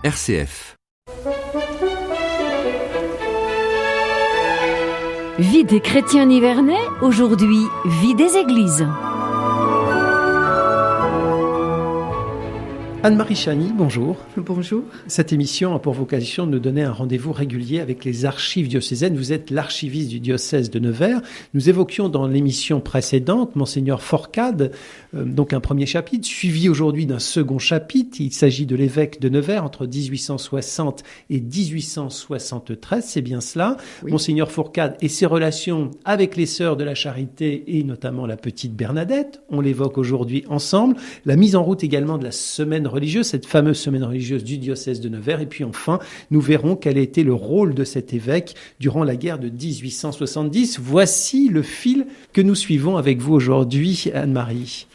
RCF. Vie des chrétiens nivernais, aujourd'hui, vie des églises. Anne-Marie Chani, bonjour. Bonjour. Cette émission a pour vocation de nous donner un rendez-vous régulier avec les archives diocésaines. Vous êtes l'archiviste du diocèse de Nevers. Nous évoquions dans l'émission précédente Monseigneur Forcade, donc un premier chapitre, suivi aujourd'hui d'un second chapitre. Il s'agit de l'évêque de Nevers entre 1860 et 1873, c'est bien cela. Oui. Monseigneur Forcade et ses relations avec les sœurs de la Charité et notamment la petite Bernadette. On l'évoque aujourd'hui ensemble. La mise en route également de la semaine religieuse, cette fameuse semaine religieuse du diocèse de Nevers. Et puis enfin, nous verrons quel a été le rôle de cet évêque durant la guerre de 1870. Voici le fil que nous suivons avec vous aujourd'hui, Anne-Marie.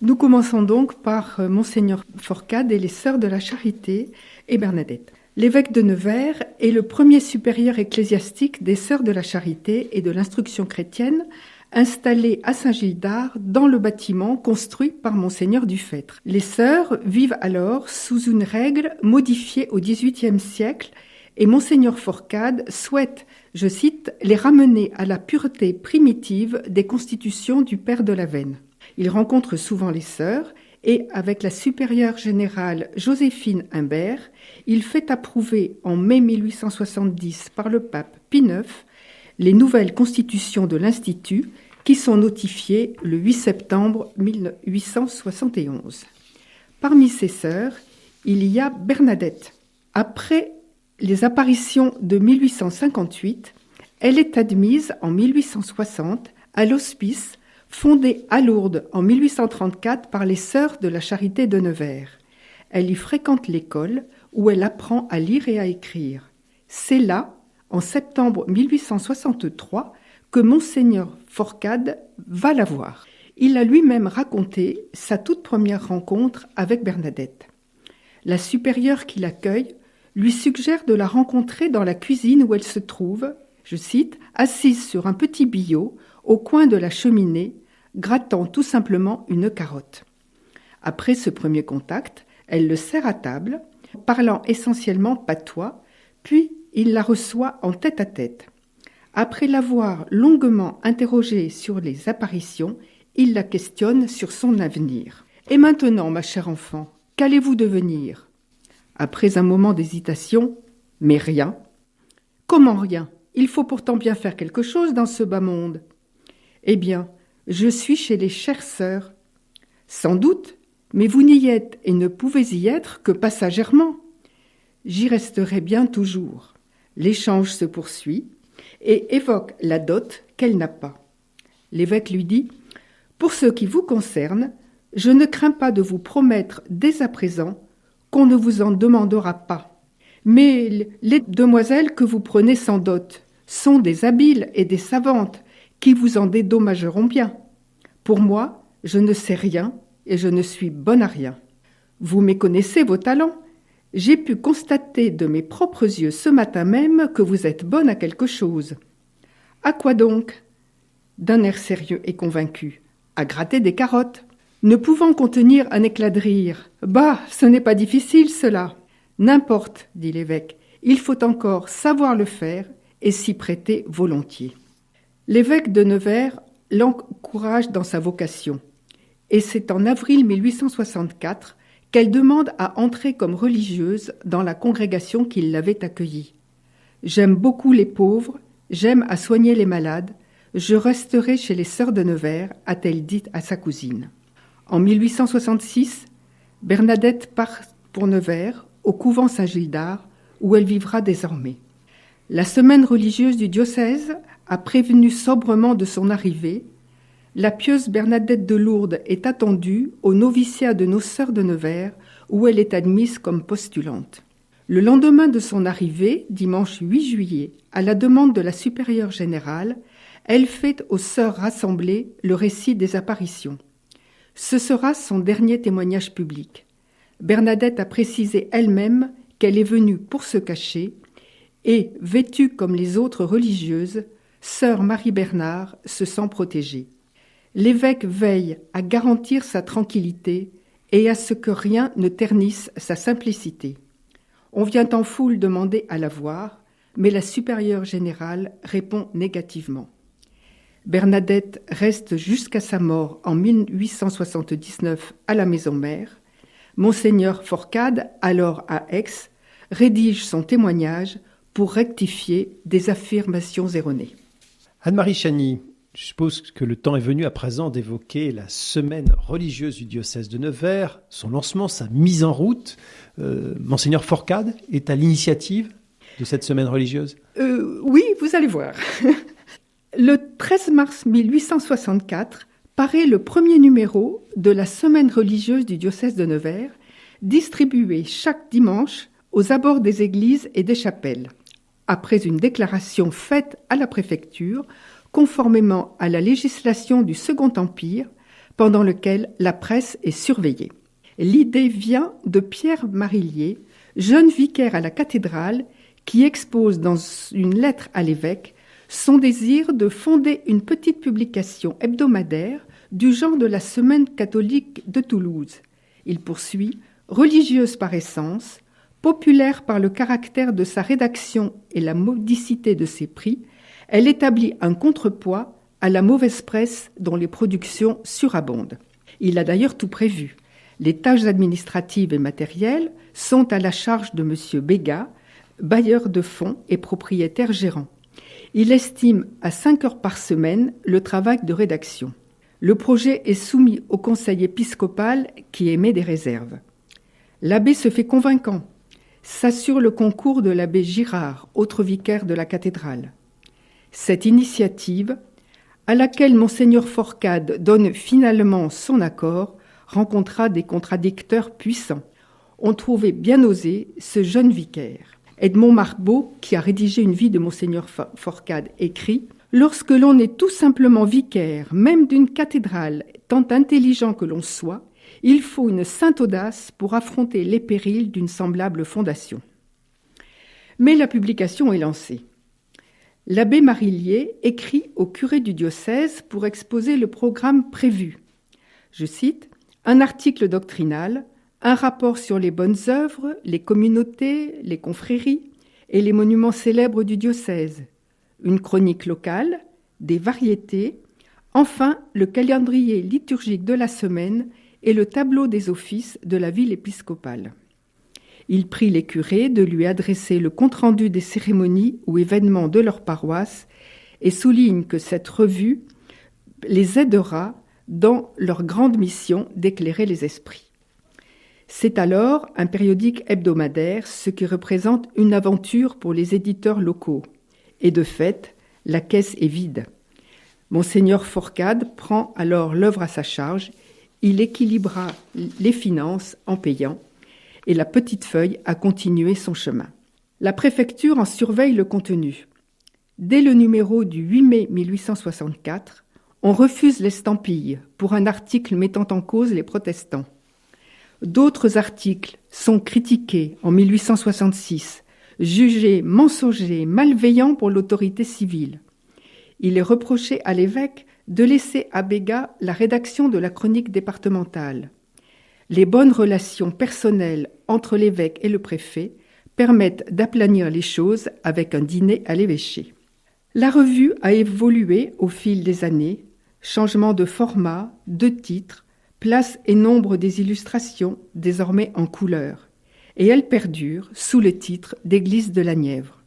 Nous commençons donc par Monseigneur Forcade et les Sœurs de la Charité et Bernadette. L'évêque de Nevers est le premier supérieur ecclésiastique des Sœurs de la Charité et de l'Instruction chrétienne, installé à Saint-Gildard dans le bâtiment construit par Monseigneur Dufêtre. Les sœurs vivent alors sous une règle modifiée au XVIIIe siècle et Monseigneur Forcade souhaite, je cite, les ramener à la pureté primitive des constitutions du Père de la Veine. Il rencontre souvent les sœurs et, avec la supérieure générale Joséphine Imbert, il fait approuver en mai 1870 par le pape Pie IX les nouvelles constitutions de l'Institut qui sont notifiées le 8 septembre 1871. Parmi ces sœurs, il y a Bernadette. Après les apparitions de 1858, elle est admise en 1860 à l'hospice fondé à Lourdes en 1834 par les Sœurs de la Charité de Nevers. Elle y fréquente l'école où elle apprend à lire et à écrire. C'est là, en septembre 1863, que Monseigneur Forcade va la voir. Il a lui-même raconté sa toute première rencontre avec Bernadette. La supérieure qui l'accueille lui suggère de la rencontrer dans la cuisine où elle se trouve, je cite, assise sur un petit billot au coin de la cheminée, grattant tout simplement une carotte. Après ce premier contact, elle le sert à table, parlant essentiellement patois, puis il la reçoit en tête-à-tête. Après l'avoir longuement interrogée sur les apparitions, il la questionne sur son avenir. « Et maintenant, ma chère enfant, qu'allez-vous devenir ?» Après un moment d'hésitation, « Mais rien. »« Comment rien ? Il faut pourtant bien faire quelque chose dans ce bas monde. »« Eh bien, je suis chez les chères sœurs. »« Sans doute, mais vous n'y êtes et ne pouvez y être que passagèrement. »« J'y resterai bien toujours. » L'échange se poursuit et évoque la dot qu'elle n'a pas. L'évêque lui dit « Pour ce qui vous concerne, je ne crains pas de vous promettre dès à présent qu'on ne vous en demandera pas. Mais les demoiselles que vous prenez sans dot sont des habiles et des savantes qui vous en dédommageront bien. Pour moi, je ne sais rien et je ne suis bonne à rien. Vous méconnaissez vos talents. J'ai pu constater de mes propres yeux ce matin même que vous êtes bonne à quelque chose. À quoi donc ? D'un air sérieux et convaincu. À gratter des carottes. Ne pouvant contenir un éclat de rire. Bah, ce n'est pas difficile cela. N'importe, dit l'évêque, il faut encore savoir le faire et s'y prêter volontiers. L'évêque de Nevers l'encourage dans sa vocation. Et c'est en avril 1864 qu'elle demande à entrer comme religieuse dans la congrégation qui l'avait accueillie. « J'aime beaucoup les pauvres, j'aime à soigner les malades, je resterai chez les Sœurs de Nevers », a-t-elle dit à sa cousine. En 1866, Bernadette part pour Nevers, au couvent Saint-Gildard, où elle vivra désormais. La semaine religieuse du diocèse a prévenu sobrement de son arrivée. La pieuse Bernadette de Lourdes est attendue au noviciat de nos Sœurs de Nevers, où elle est admise comme postulante. Le lendemain de son arrivée, dimanche 8 juillet, à la demande de la supérieure générale, elle fait aux sœurs rassemblées le récit des apparitions. Ce sera son dernier témoignage public. Bernadette a précisé elle-même qu'elle est venue pour se cacher et, vêtue comme les autres religieuses, sœur Marie-Bernard se sent protégée. L'évêque veille à garantir sa tranquillité et à ce que rien ne ternisse sa simplicité. On vient en foule demander à la voir, mais la supérieure générale répond négativement. Bernadette reste jusqu'à sa mort en 1879 à la maison mère. Monseigneur Forcade, alors à Aix, rédige son témoignage pour rectifier des affirmations erronées. Anne-Marie Chagny, je suppose que le temps est venu à présent d'évoquer la semaine religieuse du diocèse de Nevers, son lancement, sa mise en route. Monseigneur Forcade est à l'initiative de cette semaine religieuse ? Oui, vous allez voir. Le 13 mars 1864 paraît le premier numéro de la semaine religieuse du diocèse de Nevers, distribué chaque dimanche aux abords des églises et des chapelles, après une déclaration faite à la préfecture, conformément à la législation du Second Empire, pendant lequel la presse est surveillée. L'idée vient de Pierre Marillier, jeune vicaire à la cathédrale, qui expose dans une lettre à l'évêque son désir de fonder une petite publication hebdomadaire du genre de la Semaine catholique de Toulouse. Il poursuit « Religieuse par essence, populaire par le caractère de sa rédaction et la modicité de ses prix, elle établit un contrepoids à la mauvaise presse dont les productions surabondent. » Il a d'ailleurs tout prévu. Les tâches administratives et matérielles sont à la charge de M. Bégat, bailleur de fonds et propriétaire gérant. Il estime à 5 heures par semaine le travail de rédaction. Le projet est soumis au conseil épiscopal qui émet des réserves. L'abbé se fait convaincant, s'assure le concours de l'abbé Girard, autre vicaire de la cathédrale. Cette initiative, à laquelle Monseigneur Forcade donne finalement son accord, rencontra des contradicteurs puissants. On trouvait bien osé ce jeune vicaire. Edmond Marbeau, qui a rédigé une vie de Monseigneur Forcade, écrit « Lorsque l'on est tout simplement vicaire, même d'une cathédrale, tant intelligent que l'on soit, il faut une sainte audace pour affronter les périls d'une semblable fondation. » Mais la publication est lancée. L'abbé Marillier écrit au curé du diocèse pour exposer le programme prévu. Je cite « Un article doctrinal, un rapport sur les bonnes œuvres, les communautés, les confréries et les monuments célèbres du diocèse, une chronique locale, des variétés, enfin le calendrier liturgique de la semaine et le tableau des offices de la ville épiscopale. » Il prie les curés de lui adresser le compte-rendu des cérémonies ou événements de leur paroisse et souligne que cette revue les aidera dans leur grande mission d'éclairer les esprits. C'est alors un périodique hebdomadaire, ce qui représente une aventure pour les éditeurs locaux. Et de fait, la caisse est vide. Monseigneur Forcade prend alors l'œuvre à sa charge. Il équilibra les finances en payant et la petite feuille a continué son chemin. La préfecture en surveille le contenu. Dès le numéro du 8 mai 1864, on refuse l'estampille pour un article mettant en cause les protestants. D'autres articles sont critiqués en 1866, jugés mensongers, malveillants pour l'autorité civile. Il est reproché à l'évêque de laisser à Bégat la rédaction de la chronique départementale. Les bonnes relations personnelles entre l'évêque et le préfet permettent d'aplanir les choses avec un dîner à l'évêché. La revue a évolué au fil des années, changement de format, de titre, place et nombre des illustrations désormais en couleur, et elle perdure sous le titre d'Église de la Nièvre.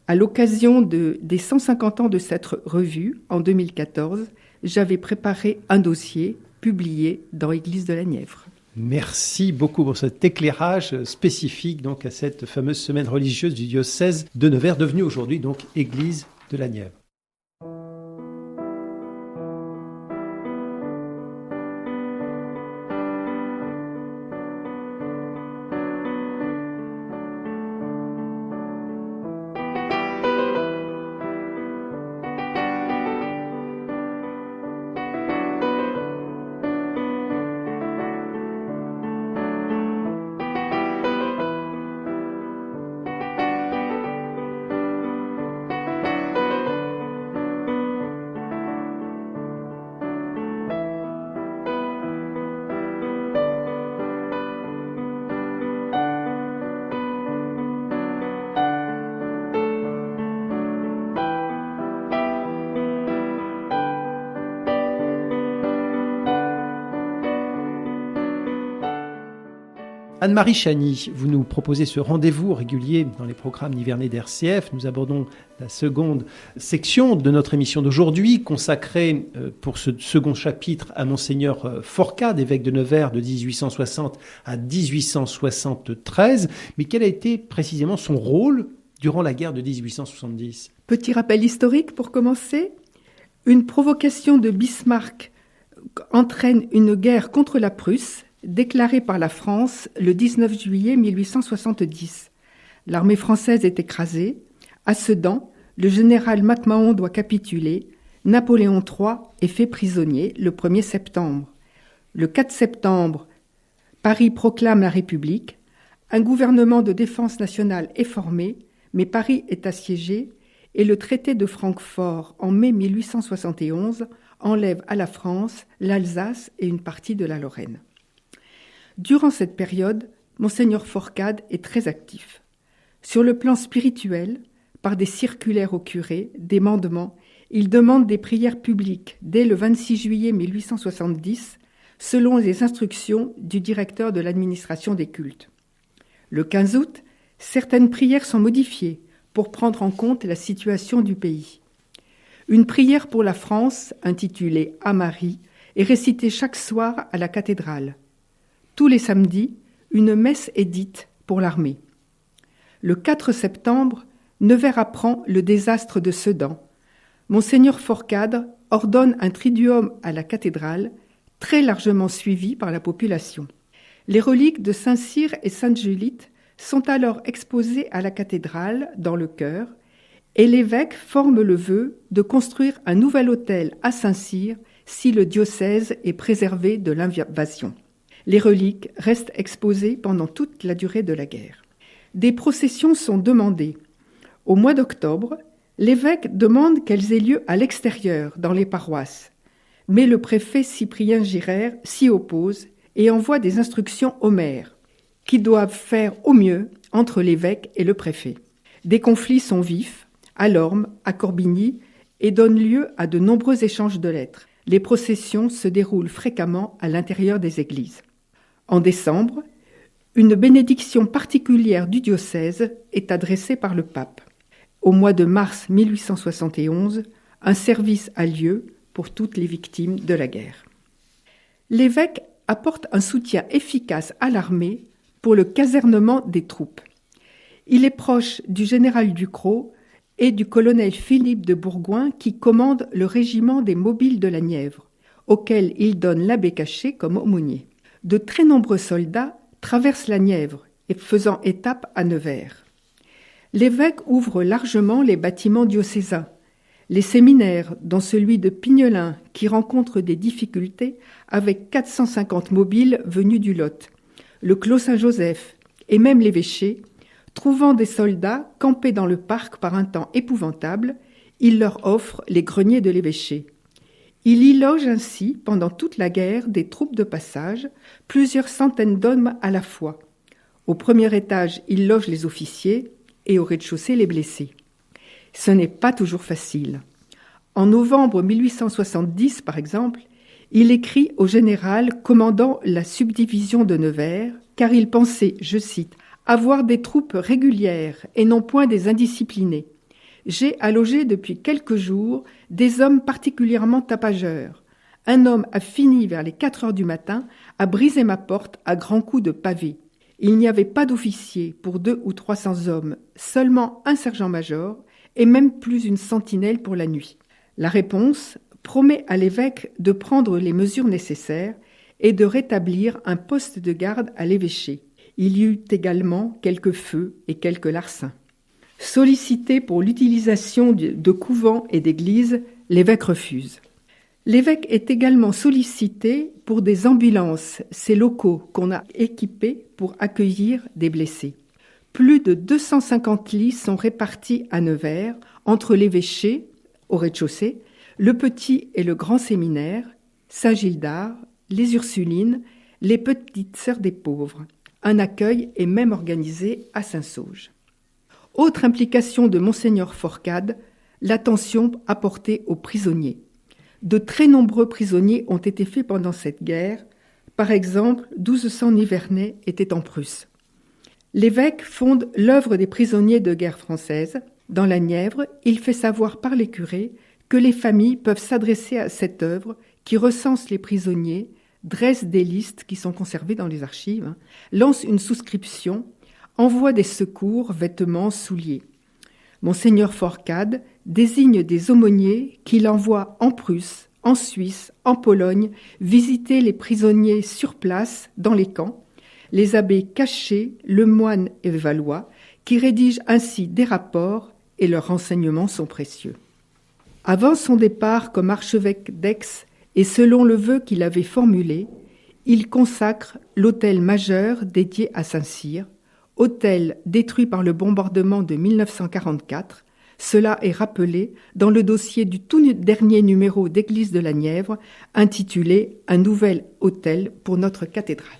À l'occasion des 150 ans de cette revue, en 2014, j'avais préparé un dossier publié dans Église de la Nièvre. Merci beaucoup pour cet éclairage spécifique donc à cette fameuse semaine religieuse du diocèse de Nevers, devenue aujourd'hui donc Église de la Nièvre. Anne-Marie Chany, vous nous proposez ce rendez-vous régulier dans les programmes nivernais d'RCF. Nous abordons la seconde section de notre émission d'aujourd'hui, consacrée pour ce second chapitre à Monseigneur Forcade, évêque de Nevers de 1860 à 1873. Mais quel a été précisément son rôle durant la guerre de 1870 ? Petit rappel historique pour commencer. Une provocation de Bismarck entraîne une guerre contre la Prusse, déclarée par la France le 19 juillet 1870. L'armée française est écrasée. À Sedan, le général MacMahon doit capituler. Napoléon III est fait prisonnier le 1er septembre. Le 4 septembre, Paris proclame la République. Un gouvernement de défense nationale est formé, mais Paris est assiégé et le traité de Francfort en mai 1871 enlève à la France l'Alsace et une partie de la Lorraine. Durant cette période, Monseigneur Forcade est très actif. Sur le plan spirituel, par des circulaires aux curés, des mandements, il demande des prières publiques dès le 26 juillet 1870, selon les instructions du directeur de l'administration des cultes. Le 15 août, certaines prières sont modifiées pour prendre en compte la situation du pays. Une prière pour la France, intitulée « À Marie », est récitée chaque soir à la cathédrale. Tous les samedis, une messe est dite pour l'armée. Le 4 septembre, Nevers apprend le désastre de Sedan. Monseigneur Forcade ordonne un triduum à la cathédrale, très largement suivi par la population. Les reliques de Saint-Cyr et Sainte-Julite sont alors exposées à la cathédrale, dans le chœur, et l'évêque forme le vœu de construire un nouvel autel à Saint-Cyr si le diocèse est préservé de l'invasion. Les reliques restent exposées pendant toute la durée de la guerre. Des processions sont demandées. Au mois d'octobre, l'évêque demande qu'elles aient lieu à l'extérieur, dans les paroisses. Mais le préfet Cyprien Girard s'y oppose et envoie des instructions aux maires, qui doivent faire au mieux entre l'évêque et le préfet. Des conflits sont vifs, à Lorme, à Corbigny, et donnent lieu à de nombreux échanges de lettres. Les processions se déroulent fréquemment à l'intérieur des églises. En décembre, une bénédiction particulière du diocèse est adressée par le pape. Au mois de mars 1871, un service a lieu pour toutes les victimes de la guerre. L'évêque apporte un soutien efficace à l'armée pour le casernement des troupes. Il est proche du général Ducrot et du colonel Philippe de Bourgoin qui commande le régiment des mobiles de la Nièvre, auquel il donne l'abbé Cachet comme aumônier. De très nombreux soldats traversent la Nièvre et faisant étape à Nevers. L'évêque ouvre largement les bâtiments diocésains. Les séminaires, dont celui de Pignelin, qui rencontre des difficultés avec 450 mobiles venus du Lot, le Clos Saint-Joseph et même l'évêché, trouvant des soldats campés dans le parc par un temps épouvantable, il leur offre les greniers de l'évêché. Il y loge ainsi, pendant toute la guerre, des troupes de passage, plusieurs centaines d'hommes à la fois. Au premier étage, il loge les officiers et au rez-de-chaussée les blessés. Ce n'est pas toujours facile. En novembre 1870, par exemple, il écrit au général commandant la subdivision de Nevers, car il pensait, je cite, « avoir des troupes régulières et non point des indisciplinés. J'ai à loger depuis quelques jours des hommes particulièrement tapageurs. Un homme a fini vers les 4 heures du matin à briser ma porte à grands coups de pavé. Il n'y avait pas d'officier pour 200 ou 300 hommes, seulement un sergent-major et même plus une sentinelle pour la nuit. » La réponse promet à l'évêque de prendre les mesures nécessaires et de rétablir un poste de garde à l'évêché. Il y eut également quelques feux et quelques larcins. Sollicité pour l'utilisation de couvents et d'églises, l'évêque refuse. L'évêque est également sollicité pour des ambulances, ces locaux qu'on a équipés pour accueillir des blessés. Plus de 250 lits sont répartis à Nevers, entre l'évêché, au rez-de-chaussée, le petit et le grand séminaire, Saint-Gildard, les Ursulines, les petites sœurs des pauvres. Un accueil est même organisé à Saint-Sauge. Autre implication de Monseigneur Forcade, l'attention apportée aux prisonniers. De très nombreux prisonniers ont été faits pendant cette guerre, Par exemple, 1200 Nivernais étaient en Prusse. L'évêque fonde l'œuvre des prisonniers de guerre française. Dans la Nièvre, il fait savoir par les curés que les familles peuvent s'adresser à cette œuvre qui recense les prisonniers, dresse des listes qui sont conservées dans les archives, lance une souscription, envoie des secours, vêtements, souliers. Monseigneur Forcade désigne des aumôniers qu'il envoie en Prusse, en Suisse, en Pologne, visiter les prisonniers sur place, dans les camps, les abbés Cachet, Lemoine et Valois, qui rédigent ainsi des rapports et leurs renseignements sont précieux. Avant son départ comme archevêque d'Aix, et selon le vœu qu'il avait formulé, il consacre l'autel majeur dédié à Saint-Cyr, autel détruit par le bombardement de 1944. Cela est rappelé dans le dossier du tout dernier numéro d'Église de la Nièvre, intitulé « Un nouvel autel pour notre cathédrale ».